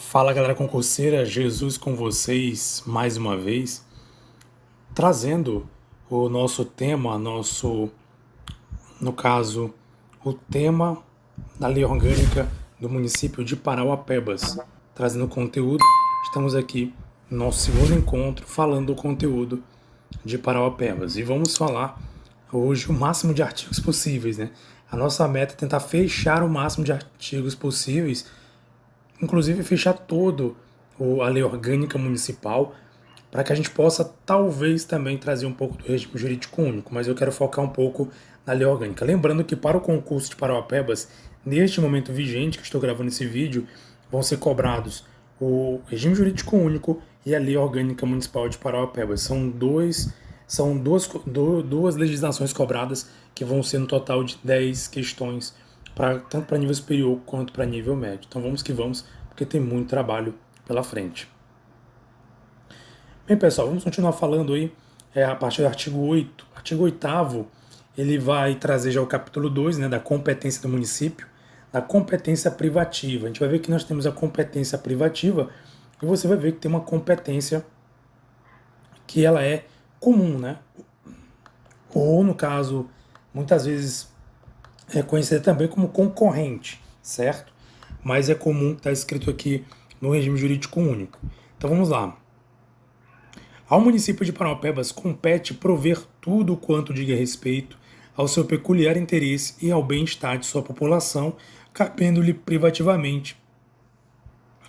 Fala galera concurseira, Jesus com vocês mais uma vez, trazendo o nosso tema, no caso, o tema da lei orgânica do município de Parauapebas, trazendo conteúdo. Estamos aqui no nosso segundo encontro falando do conteúdo de Parauapebas e vamos falar hoje o máximo de artigos possíveis, né? A nossa meta é tentar fechar o máximo de artigos possíveis, inclusive fechar todo a lei orgânica municipal, para que a gente possa talvez também trazer um pouco do regime jurídico único, mas eu quero focar um pouco na lei orgânica. Lembrando que para o concurso de Parauapebas, neste momento vigente que estou gravando esse vídeo, vão ser cobrados o regime jurídico único e a lei orgânica municipal de Parauapebas. São duas legislações cobradas que vão ser no total de 10 questões, tanto para nível superior quanto para nível médio. Então vamos que vamos, porque tem muito trabalho pela frente. Bem, pessoal, vamos continuar falando aí a partir do artigo 8. Artigo 8º, ele vai trazer já o capítulo 2, né, da competência do município, da competência privativa. A gente vai ver que nós temos a competência privativa e você vai ver que tem uma competência que ela é comum, né? Ou, no caso, muitas vezes é conhecida também como concorrente, certo? Mas é comum, está escrito aqui no regime jurídico único. Então vamos lá. Ao município de Parauapebas compete prover tudo quanto diga respeito ao seu peculiar interesse e ao bem-estar de sua população, cabendo-lhe privativamente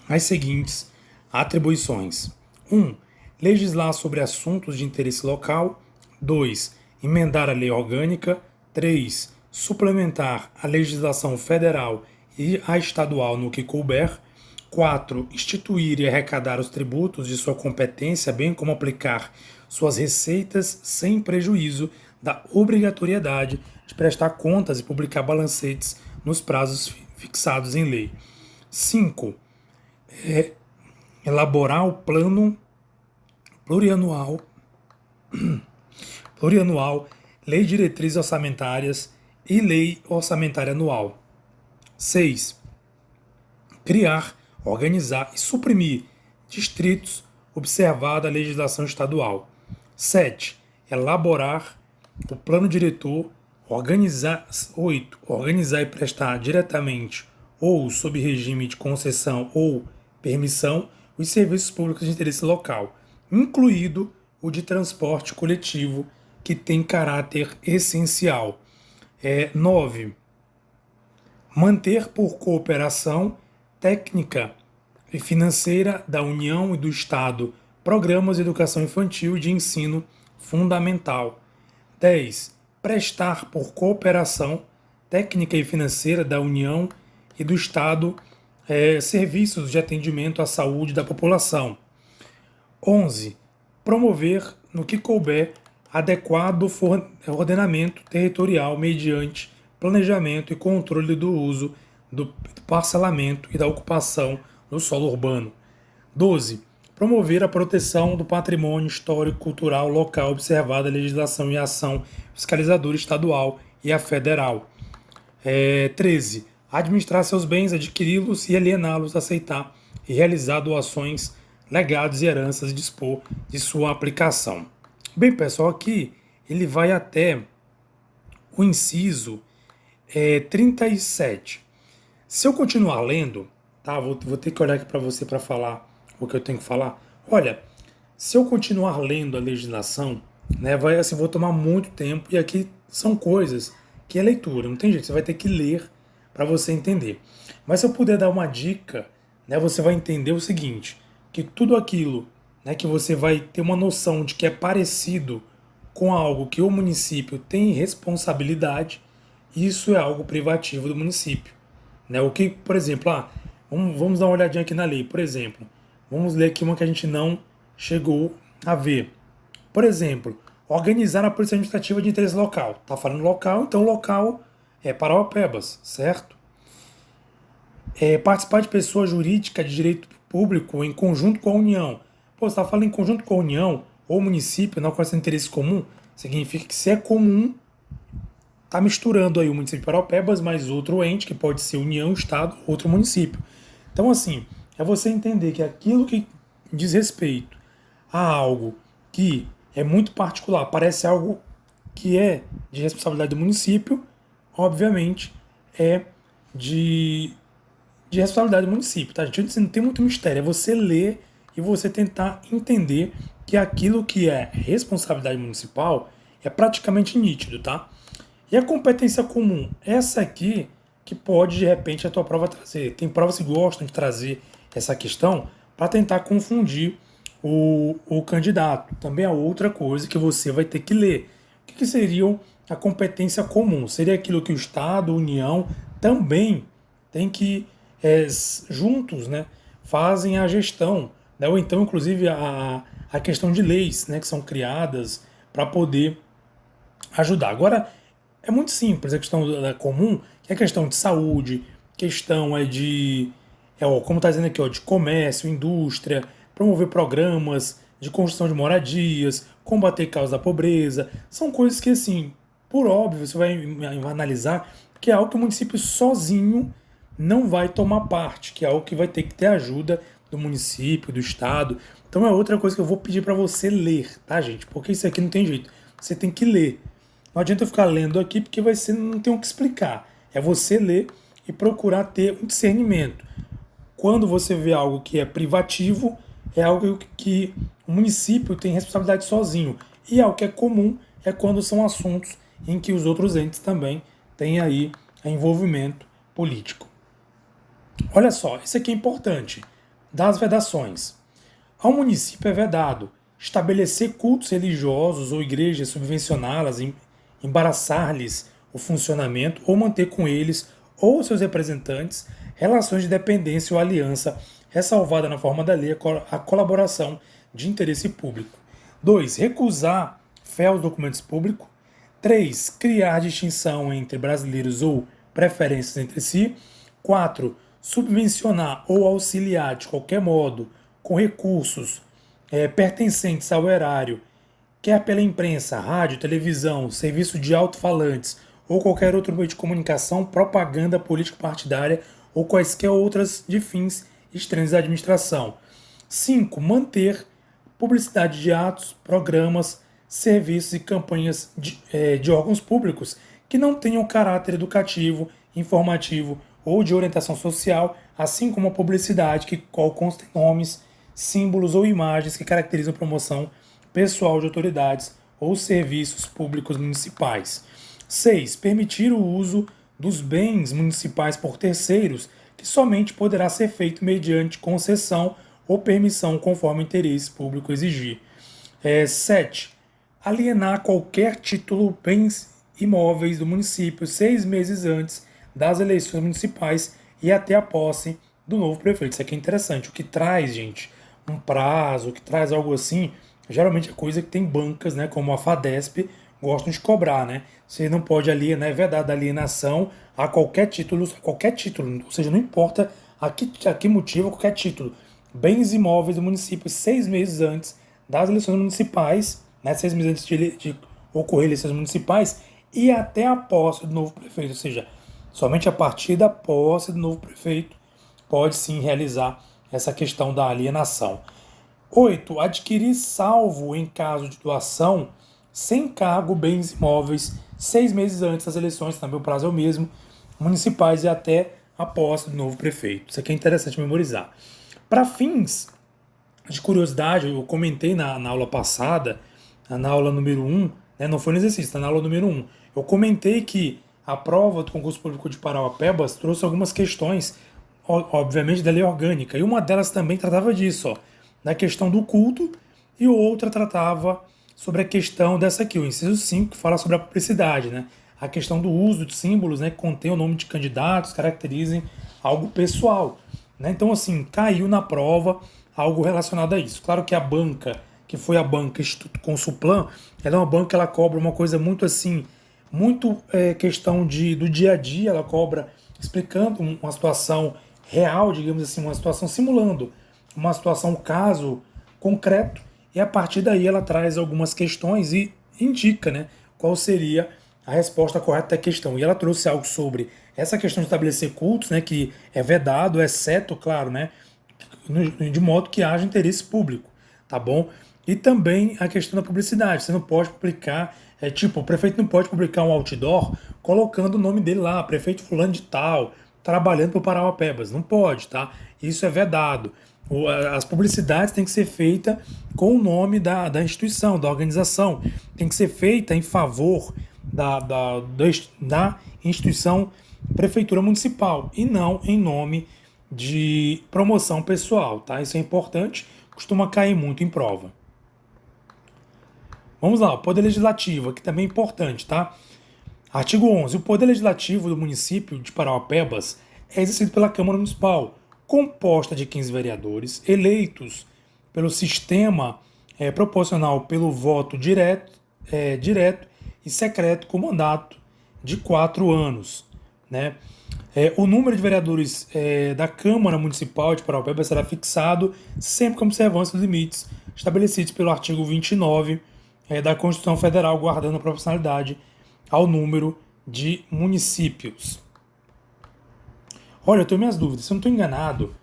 as seguintes atribuições: 1. Legislar sobre assuntos de interesse local. 2. Emendar a lei orgânica. 3. Suplementar a legislação federal e a estadual no que couber. 4. Instituir e arrecadar os tributos de sua competência, bem como aplicar suas receitas sem prejuízo da obrigatoriedade de prestar contas e publicar balancetes nos prazos fixados em lei. 5. Elaborar o plano plurianual, lei de diretrizes orçamentárias e lei orçamentária anual. 6. Criar, organizar e suprimir distritos, observada a legislação estadual. 7. Elaborar o plano diretor, organizar. 8. Organizar e prestar diretamente ou sob regime de concessão ou permissão os serviços públicos de interesse local, incluído o de transporte coletivo, que tem caráter essencial. 9. Manter por cooperação técnica e financeira da União e do Estado programas de educação infantil e de ensino fundamental. 10. Prestar por cooperação técnica e financeira da União e do Estado serviços de atendimento à saúde da população. 11. Promover, no que couber, adequado ordenamento territorial mediante planejamento e controle do uso, do parcelamento e da ocupação no solo urbano. 12. Promover a proteção do patrimônio histórico cultural local, observada a legislação e a ação fiscalizadora estadual e a federal. 13. Administrar seus bens, adquiri-los e aliená-los, aceitar e realizar doações, legados e heranças e dispor de sua aplicação. Bem, pessoal, aqui ele vai até o inciso 37. Se eu continuar lendo, tá? Vou ter que olhar aqui para você para falar o que eu tenho que falar. Olha, se eu continuar lendo a legislação, né, vou tomar muito tempo, e aqui são coisas que é leitura, não tem jeito, você vai ter que ler para você entender. Mas se eu puder dar uma dica, né, você vai entender o seguinte, que tudo aquilo, né, que você vai ter uma noção de que é parecido com algo que o município tem responsabilidade, isso é algo privativo do município. Né? O que, por exemplo, vamos dar uma olhadinha aqui na lei, por exemplo, vamos ler aqui uma que a gente não chegou a ver. Por exemplo, organizar a polícia administrativa de interesse local. Está falando local, então local é Parauapebas, certo? Participar de pessoa jurídica de direito público em conjunto com a União. Pô, você está falando em conjunto com a União ou município, não com esse interesse comum, significa que se é comum, está misturando aí o município de Parauapebas mais outro ente, que pode ser União, Estado, outro município. Então, assim, é você entender que aquilo que diz respeito a algo que é muito particular, parece algo que é de responsabilidade do município, obviamente é de, de responsabilidade do município, tá, gente? Não tem muito mistério, é você ler e você tentar entender que aquilo que é responsabilidade municipal é praticamente nítido, tá? E a competência comum, essa aqui que pode de repente a tua prova trazer. Tem provas que gostam de trazer essa questão para tentar confundir o candidato. Também é outra coisa que você vai ter que ler. O que seria a competência comum? Seria aquilo que o Estado, a União, também tem que, juntos, né, fazem a gestão. Né? Ou então, inclusive, a questão de leis, né, que são criadas para poder ajudar. Agora, é muito simples a questão da comum, que é questão de saúde, questão como está dizendo aqui, ó, de comércio, indústria, promover programas de construção de moradias, combater causa da pobreza. São coisas que, assim, por óbvio, você vai analisar que é algo que o município sozinho não vai tomar parte, que é algo que vai ter que ter ajuda do município, do estado. Então é outra coisa que eu vou pedir para você ler, tá, gente? Porque isso aqui não tem jeito. Você tem que ler. Não adianta eu ficar lendo aqui porque não tem o que explicar. É você ler e procurar ter um discernimento. Quando você vê algo que é privativo, é algo que o município tem responsabilidade sozinho. E algo que é comum é quando são assuntos em que os outros entes também têm aí envolvimento político. Olha só, isso aqui é importante. Das vedações. Ao município é vedado estabelecer cultos religiosos ou igrejas, subvencioná-las, embaraçar-lhes o funcionamento ou manter com eles ou seus representantes relações de dependência ou aliança, ressalvada na forma da lei a colaboração de interesse público. 2. Recusar fé aos documentos públicos. 3. Criar distinção entre brasileiros ou preferências entre si. 4. Subvencionar ou auxiliar de qualquer modo com recursos pertencentes ao erário, quer pela imprensa, rádio, televisão, serviço de alto-falantes ou qualquer outro meio de comunicação, propaganda político-partidária ou quaisquer outras de fins estranhos à administração. 5. Manter publicidade de atos, programas, serviços e campanhas de órgãos públicos que não tenham caráter educativo, informativo ou de orientação social, assim como a publicidade que constem nomes, símbolos ou imagens que caracterizam promoção pessoal de autoridades ou serviços públicos municipais. 6. Permitir o uso dos bens municipais por terceiros, que somente poderá ser feito mediante concessão ou permissão conforme o interesse público exigir. 7. Alienar qualquer título, bens imóveis do município 6 meses antes das eleições municipais e até a posse do novo prefeito. Isso aqui é interessante. O que traz, gente, um prazo, o que traz algo assim, geralmente é coisa que tem bancas, né, como a FADESP, gostam de cobrar, né? Você não pode alienar, é vedada a alienação a qualquer título, ou seja, não importa a que motivo, qualquer título. Bens imóveis do município 6 meses antes das eleições municipais, né, 6 meses antes de ocorrer eleições municipais e até a posse do novo prefeito, ou seja, somente a partir da posse do novo prefeito pode sim realizar essa questão da alienação. 8. Adquirir salvo em caso de doação sem cargo bens imóveis 6 meses antes das eleições, também o prazo é o mesmo, municipais e até a posse do novo prefeito. Isso aqui é interessante memorizar. Para fins de curiosidade, eu comentei na aula passada, na aula número 1, né, não foi no exercício, está na aula número 1, eu comentei que a prova do concurso público de Parauapebas trouxe algumas questões, obviamente, da lei orgânica, e uma delas também tratava disso, da questão do culto, e outra tratava sobre a questão dessa aqui, o inciso 5, que fala sobre a publicidade, né? A questão do uso de símbolos, né, que contém o nome de candidatos, caracterizem algo pessoal, né? Então, assim, caiu na prova algo relacionado a isso. Claro que a banca, que foi a banca Instituto Consulplan, ela é uma banca que ela cobra uma coisa muito assim, muito questão do dia a dia, ela cobra explicando uma situação real, digamos assim, uma situação simulando uma situação, um caso concreto, e a partir daí ela traz algumas questões e indica, né, qual seria a resposta correta da questão. E ela trouxe algo sobre essa questão de estabelecer cultos, né, que é vedado, exceto, claro, né, de modo que haja interesse público, tá bom? E também a questão da publicidade. Você não pode publicar, o prefeito não pode publicar um outdoor colocando o nome dele lá, prefeito fulano de tal, trabalhando para o Parauapebas. Não pode, tá? Isso é vedado. As publicidades têm que ser feitas com o nome da instituição, da organização. Tem que ser feita em favor da instituição prefeitura municipal e não em nome de promoção pessoal, tá? Isso é importante, costuma cair muito em prova. Vamos lá, o Poder Legislativo, aqui também é importante, tá? Artigo 11. O Poder Legislativo do município de Parauapebas é exercido pela Câmara Municipal, composta de 15 vereadores, eleitos pelo sistema proporcional pelo voto direto e secreto com mandato de 4 anos, né? O número de vereadores da Câmara Municipal de Parauapebas será fixado sempre com observância dos limites estabelecidos pelo artigo 29 da Constituição Federal, guardando a proporcionalidade ao número de municípios. Olha, eu tenho minhas dúvidas. Se eu não estou enganado,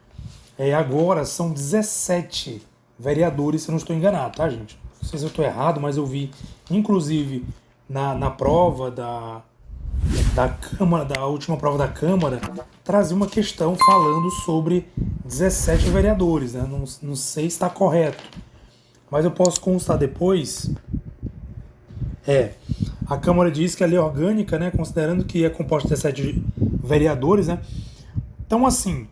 agora são 17 vereadores, se eu não estou enganado, tá, gente? Não sei se eu estou errado, mas eu vi, inclusive, na prova da Câmara, da última prova da Câmara, trazia uma questão falando sobre 17 vereadores, né? Não sei se está correto, mas eu posso constar depois. A Câmara diz que a lei orgânica, né, considerando que é composta de 17 vereadores, né? Então, assim,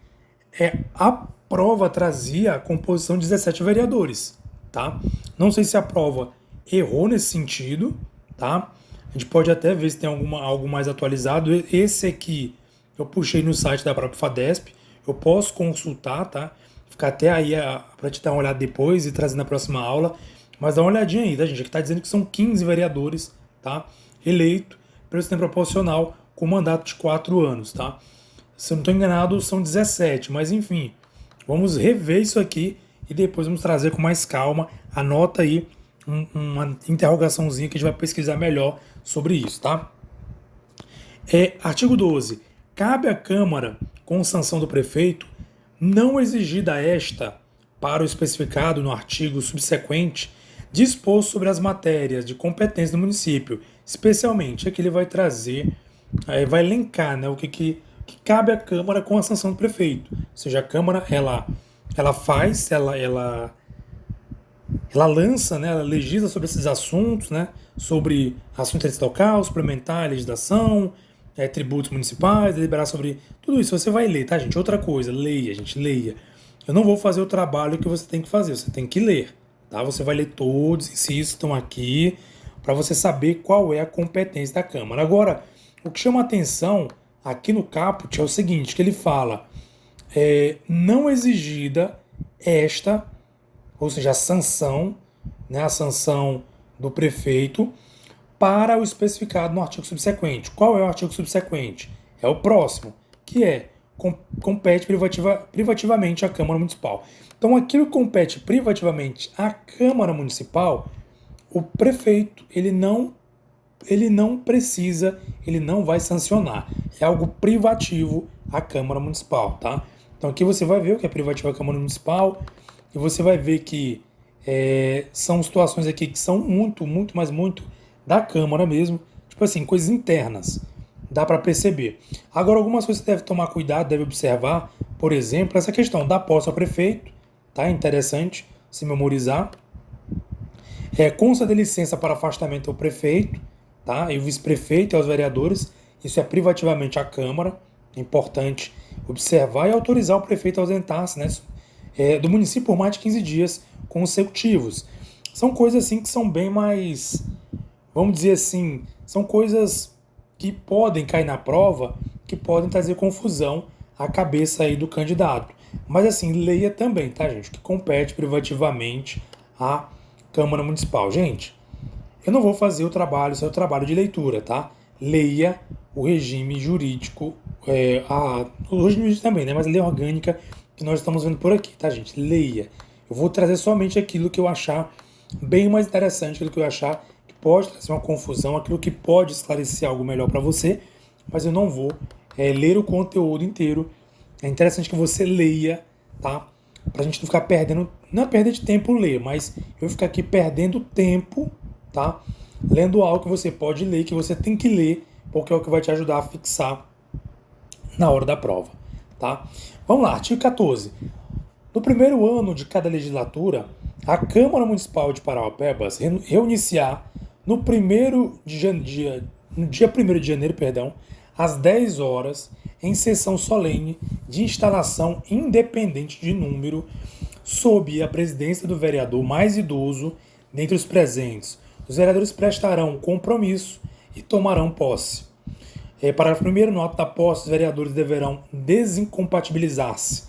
a prova trazia a composição de 17 vereadores, tá? Não sei se a prova errou nesse sentido, tá? A gente pode até ver se tem algo mais atualizado. Esse aqui eu puxei no site da própria FADESP, eu posso consultar, tá? Ficar até aí para te dar uma olhada depois e trazer na próxima aula. Mas dá uma olhadinha aí, tá, gente? Aqui tá dizendo que são 15 vereadores, tá? Eleito pelo sistema proporcional com mandato de 4 anos, tá? Se eu não estou enganado, são 17, mas enfim, vamos rever isso aqui e depois vamos trazer com mais calma. Anota aí uma interrogaçãozinha que a gente vai pesquisar melhor sobre isso, tá? Artigo 12. Cabe à Câmara, com sanção do prefeito, não exigir da esta, para o especificado no artigo subsequente, dispor sobre as matérias de competência do município, especialmente aqui ele vai trazer, vai elencar, né, o que cabe à Câmara com a sanção do prefeito. Ou seja, a Câmara ela lança, né, ela legisla sobre esses assuntos, né, sobre assunto de interesse local, suplementar a legislação, tributos municipais, deliberar sobre tudo isso. Você vai ler, tá, gente? Outra coisa, leia, gente, leia. Eu não vou fazer o trabalho que você tem que fazer, você tem que ler, tá? Você vai ler todos, incisos que estão aqui, para você saber qual é a competência da Câmara. Agora, o que chama atenção aqui no caput é o seguinte, que ele fala, não exigida esta, ou seja, a sanção, né, a sanção do prefeito para o especificado no artigo subsequente. Qual é o artigo subsequente? É o próximo, que compete privativamente à Câmara Municipal. Então, aquilo que compete privativamente à Câmara Municipal, o prefeito ele não precisa, ele não vai sancionar. É algo privativo à Câmara Municipal, tá? Então aqui você vai ver o que é privativo à Câmara Municipal e você vai ver que são situações aqui que são muito da Câmara mesmo, tipo assim, coisas internas, dá para perceber. Agora, algumas coisas você deve tomar cuidado, deve observar, por exemplo, essa questão da posse ao prefeito, tá? Interessante se memorizar. Consta de licença para afastamento ao prefeito, tá? E o vice-prefeito e aos vereadores, isso é privativamente à Câmara, é importante observar e autorizar o prefeito a ausentar-se, né, do município por mais de 15 dias consecutivos. São coisas assim que são bem mais, vamos dizer assim, são coisas que podem cair na prova, que podem trazer confusão à cabeça aí do candidato. Mas assim, leia também, tá, gente? Que compete privativamente à Câmara Municipal. Gente, eu não vou fazer o trabalho, isso é o trabalho de leitura, tá? Leia o regime jurídico, o regime jurídico também, né? Mas a lei orgânica que nós estamos vendo por aqui, tá, gente? Leia. Eu vou trazer somente aquilo que eu achar bem mais interessante, aquilo que eu achar que pode trazer uma confusão, aquilo que pode esclarecer algo melhor para você, mas eu não vou ler o conteúdo inteiro. É interessante que você leia, tá? para a gente não ficar perdendo, não é perder de tempo ler, mas eu ficar aqui perdendo tempo, tá? Lendo algo que você pode ler, que você tem que ler, porque é o que vai te ajudar a fixar na hora da prova, tá? Vamos lá, artigo 14. No primeiro ano de cada legislatura, a Câmara Municipal de Parauapebas reunir-se-á no dia 1º de janeiro, às 10 horas, em sessão solene de instalação independente de número, sob a presidência do vereador mais idoso dentre os presentes. Os vereadores prestarão compromisso e tomarão posse. Parágrafo 1º, no ato da posse, os vereadores deverão desincompatibilizar-se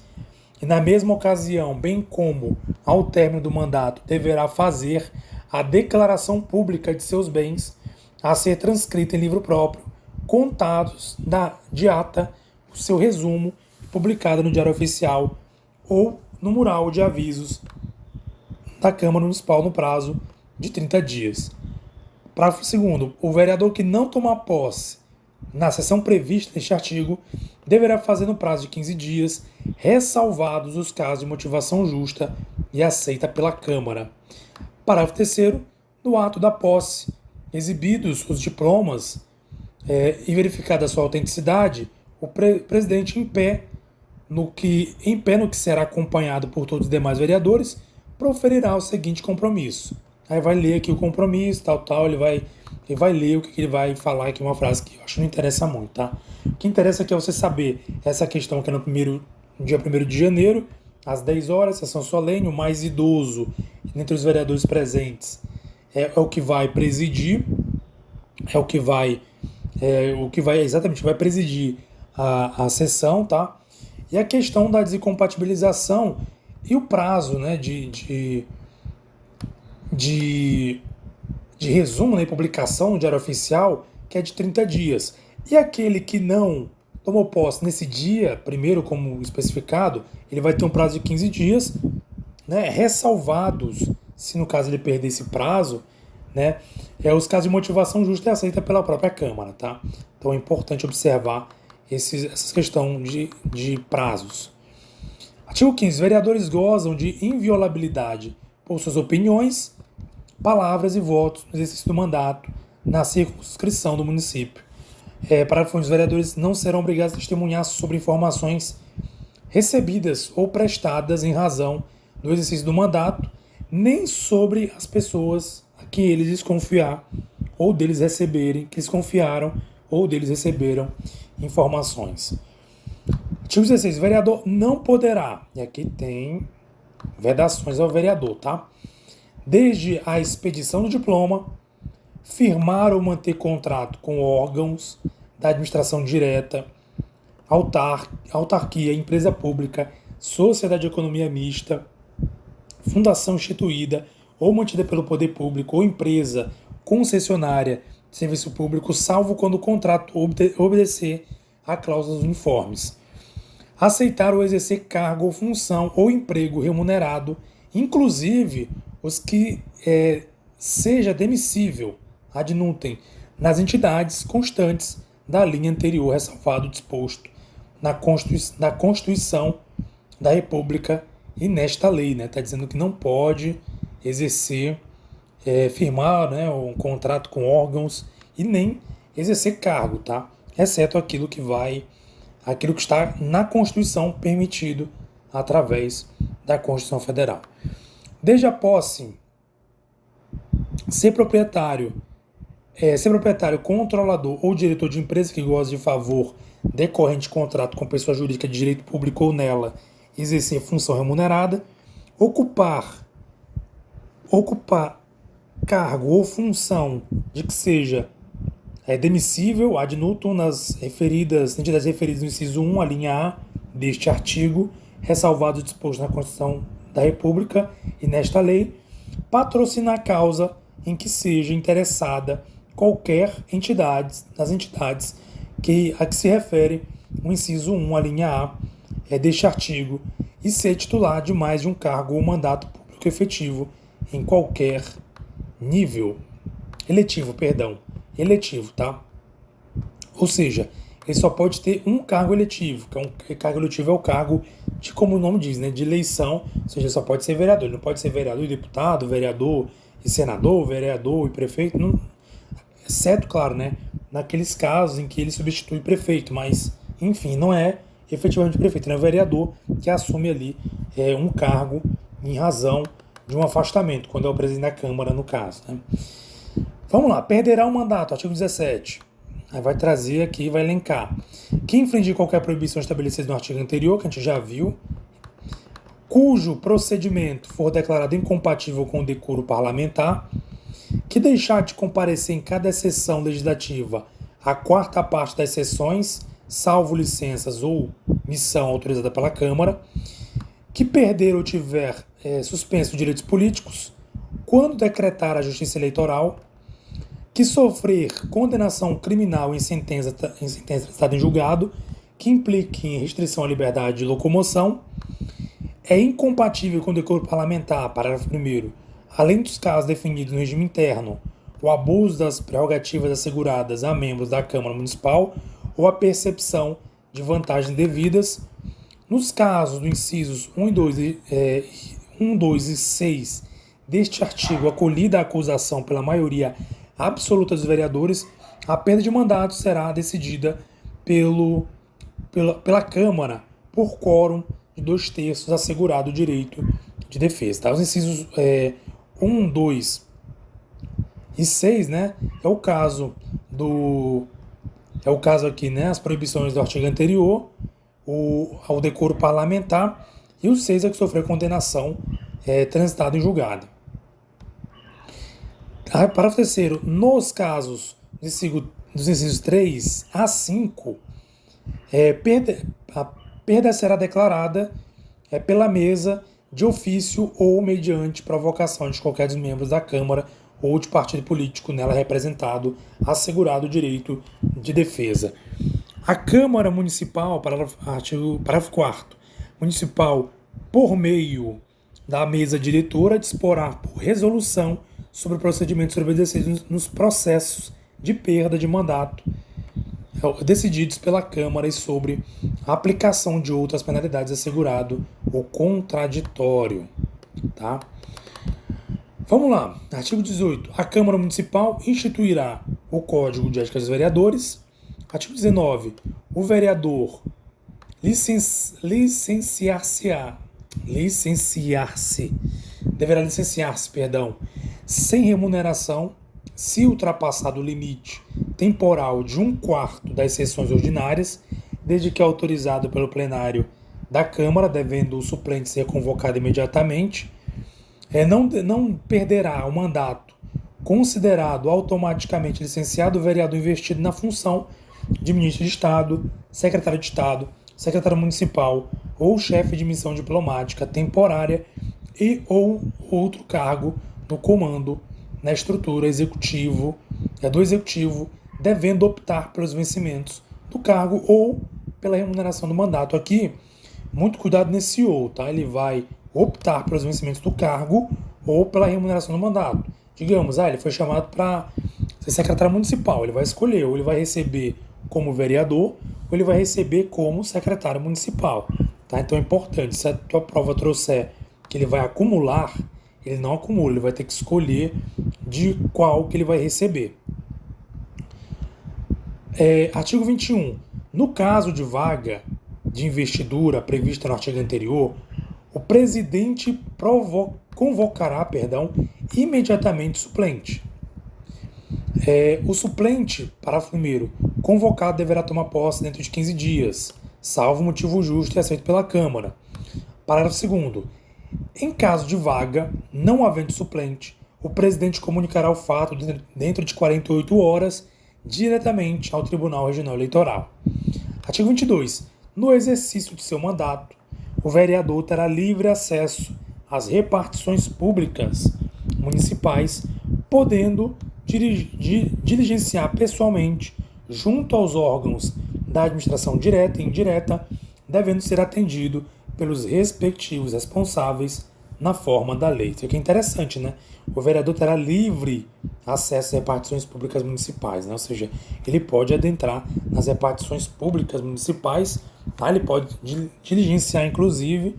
e, na mesma ocasião, bem como ao término do mandato, deverá fazer a declaração pública de seus bens a ser transcrita em livro próprio, contados de ata, o seu resumo, publicado no Diário Oficial ou no mural de avisos da Câmara Municipal no prazo de 30 dias. Parágrafo 2º. O vereador que não tomar posse na sessão prevista neste artigo deverá fazer no prazo de 15 dias, ressalvados os casos de motivação justa e aceita pela Câmara. Parágrafo 3º. No ato da posse, exibidos os diplomas e verificada a sua autenticidade, o presidente em pé no que será acompanhado por todos os demais vereadores, proferirá o seguinte compromisso. Aí vai ler aqui o compromisso, ele vai ler o que ele vai falar aqui, uma frase que eu acho que não interessa muito, tá? O que interessa aqui é você saber essa questão que é no dia 1º de janeiro, às 10 horas, sessão solene, o mais idoso entre os vereadores presentes é o que vai presidir, vai presidir a sessão, tá? E a questão da desincompatibilização e o prazo, né, de resumo, né, e publicação no Diário Oficial, que é de 30 dias. E aquele que não tomou posse nesse dia, primeiro como especificado, ele vai ter um prazo de 15 dias, né, ressalvados, se no caso ele perder esse prazo, né, os casos de motivação justa e aceita pela própria Câmara, tá? Então é importante observar essas questões de prazos. Artigo 15. Vereadores gozam de inviolabilidade por suas opiniões, palavras e votos no exercício do mandato na circunscrição do município. Parágrafo 1. Os vereadores não serão obrigados a testemunhar sobre informações recebidas ou prestadas em razão do exercício do mandato, nem sobre as pessoas a que eles desconfiar ou deles receberem, que eles confiaram ou deles receberam informações. Artigo 16. O vereador não poderá, e aqui tem vedações ao vereador, tá? Desde a expedição do diploma, firmar ou manter contrato com órgãos da administração direta, autarquia, empresa pública, sociedade de economia mista, fundação instituída ou mantida pelo poder público ou empresa concessionária de serviço público, salvo quando o contrato obedecer a cláusulas uniformes. Aceitar ou exercer cargo ou função ou emprego remunerado, inclusive os que seja demissível, ad nutem, nas entidades constantes da linha anterior, ressalvado o disposto na Constituição da República e nesta lei, né? Está dizendo que não pode exercer, firmar, né, um contrato com órgãos e nem exercer cargo, tá? Exceto aquilo que está na Constituição permitido através da Constituição Federal. Desde a posse, ser proprietário, controlador ou diretor de empresa que goza de favor decorrente de contrato com pessoa jurídica de direito público ou nela exercer função remunerada, ocupar cargo ou função de que seja demissível ad nutum nas entidades referidas no inciso 1, a linha A deste artigo, ressalvado o disposto na Constituição da República e nesta lei, patrocinar a causa em que seja interessada qualquer entidade, das entidades a que se refere o inciso 1, a linha A deste artigo, e ser titular de mais de um cargo ou mandato público efetivo em qualquer nível. Eletivo, tá? Ou seja, ele só pode ter um cargo eletivo, cargo eletivo é o cargo de, como o nome diz, né, de eleição, ou seja, só pode ser vereador, ele não pode ser vereador e deputado, vereador e senador, vereador e prefeito, não, exceto, claro, né, naqueles casos em que ele substitui prefeito, mas, enfim, não é efetivamente prefeito, não é o vereador que assume ali um cargo em razão de um afastamento, quando é o presidente da Câmara, no caso, né. Vamos lá, perderá o mandato, artigo 17. Aí vai trazer aqui, vai elencar. Quem infringir qualquer proibição estabelecida no artigo anterior, que a gente já viu, cujo procedimento for declarado incompatível com o decoro parlamentar, que deixar de comparecer em cada sessão legislativa a quarta parte das sessões, salvo licenças ou missão autorizada pela Câmara, que perder ou tiver suspenso direitos políticos, quando decretar a Justiça Eleitoral, que sofrer condenação criminal em sentença transitada em julgado, que implique em restrição à liberdade de locomoção, é incompatível com o decoro parlamentar, parágrafo 1º, além dos casos definidos no regime interno, o abuso das prerrogativas asseguradas a membros da Câmara Municipal ou a percepção de vantagens devidas, nos casos dos incisos 1, 2 e 6 deste artigo, acolhida a acusação pela maioria absoluta dos vereadores, a perda de mandato será decidida pela Câmara por quórum de 2/3, assegurado o direito de defesa. Tá? Os incisos 1, 2 e 6, né, é o caso aqui, né, as proibições do artigo anterior, ao decoro parlamentar, e o 6 é que sofreu condenação transitada em julgado. Parágrafo 3º, nos casos dos incisos 3 a 5, a perda será declarada pela mesa de ofício ou mediante provocação de qualquer dos membros da Câmara ou de partido político nela representado, assegurado o direito de defesa. A Câmara Municipal, parágrafo 4º, municipal, por meio da mesa diretora, disporá por resolução sobre procedimentos obedecidos nos processos de perda de mandato decididos pela Câmara e sobre a aplicação de outras penalidades assegurado o contraditório. Tá? Vamos lá, artigo 18. A Câmara Municipal instituirá o Código de Ética dos Vereadores. Artigo 19. O vereador deverá licenciar-se, sem remuneração, se ultrapassado o limite temporal de 1/4 das sessões ordinárias, desde que autorizado pelo plenário da Câmara, devendo o suplente ser convocado imediatamente. Não perderá o mandato considerado automaticamente licenciado o vereador investido na função de ministro de Estado, secretário de Estado, secretário municipal ou chefe de missão diplomática temporária e ou outro cargo no comando, na estrutura do executivo, devendo optar pelos vencimentos do cargo ou pela remuneração do mandato. Aqui, muito cuidado nesse ou, tá? Ele vai optar pelos vencimentos do cargo ou pela remuneração do mandato. Digamos, ele foi chamado para ser secretário municipal, ele vai escolher, ou ele vai receber como vereador, ou ele vai receber como secretário municipal. Tá? Então é importante, se a tua prova trouxer que ele vai acumular, ele não acumula, ele vai ter que escolher de qual que ele vai receber. Artigo 21. No caso de vaga de investidura prevista no artigo anterior, o presidente convocará imediatamente o suplente. O suplente, parágrafo 1º, convocado deverá tomar posse dentro de 15 dias, salvo motivo justo e aceito pela Câmara. Parágrafo 2º. Em caso de vaga, não havendo suplente, o presidente comunicará o fato dentro de 48 horas diretamente ao Tribunal Regional Eleitoral. Artigo 22. No exercício de seu mandato, o vereador terá livre acesso às repartições públicas municipais, podendo diligenciar pessoalmente junto aos órgãos da administração direta e indireta, devendo ser atendido pelos respectivos responsáveis na forma da lei. Isso aqui é interessante, né? O vereador terá livre acesso às repartições públicas municipais, né? Ou seja, ele pode adentrar nas repartições públicas municipais, tá? Ele pode diligenciar, inclusive,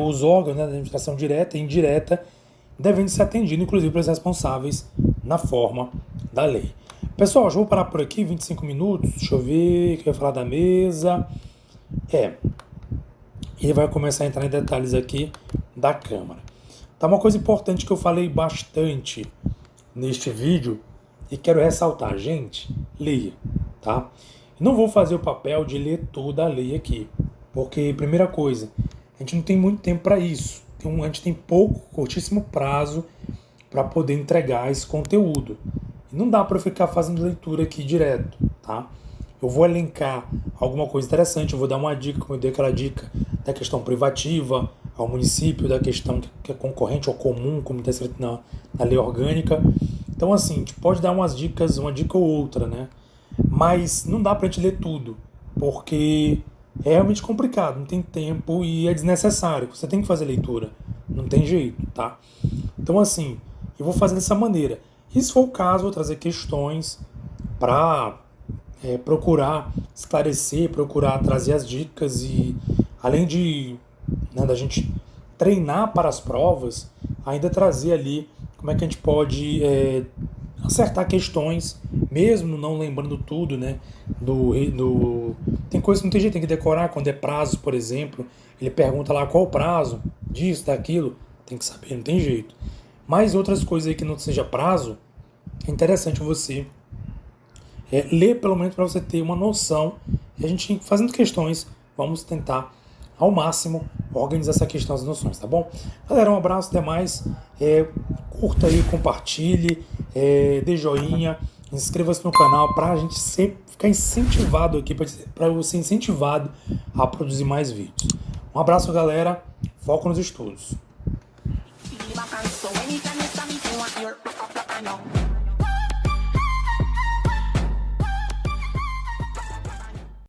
os órgãos, né, da administração direta e indireta, devendo ser atendido, inclusive, pelos responsáveis na forma da lei. Pessoal, já vou parar por aqui, 25 minutos, deixa eu ver, que eu ia falar da mesa. E vai começar a entrar em detalhes aqui da Câmara. Tá, uma coisa importante que eu falei bastante neste vídeo e quero ressaltar, gente, leia, tá? Não vou fazer o papel de ler toda a lei aqui, porque, primeira coisa, a gente não tem muito tempo para isso. A gente tem curtíssimo prazo para poder entregar esse conteúdo. E não dá para eu ficar fazendo leitura aqui direto, tá? Eu vou elencar alguma coisa interessante, eu vou dar uma dica, como eu dei aquela dica da questão privativa ao município, da questão que é concorrente ou comum, como está escrito na lei orgânica. Então, assim, a gente pode dar umas dicas, uma dica ou outra, né? Mas não dá pra gente ler tudo, porque é realmente complicado, não tem tempo e é desnecessário. Você tem que fazer leitura, não tem jeito, tá? Então, assim, eu vou fazer dessa maneira. E se for o caso, eu vou trazer questões para procurar esclarecer, procurar trazer as dicas e, além de, né, da gente treinar para as provas, ainda trazer ali como é que a gente pode acertar questões, mesmo não lembrando tudo, né? Tem coisas que não tem jeito, tem que decorar quando é prazo, por exemplo. Ele pergunta lá qual o prazo, disso, daquilo, tem que saber, não tem jeito. Mas outras coisas aí que não seja prazo, é interessante você ler pelo menos para você ter uma noção. E a gente, fazendo questões, vamos tentar ao máximo organizar essa questão das noções, tá bom? Galera, um abraço, até mais. Curta aí, compartilhe, dê joinha, inscreva-se no canal para a gente sempre ficar incentivado aqui, para eu ser incentivado a produzir mais vídeos. Um abraço, galera. Foco nos estudos.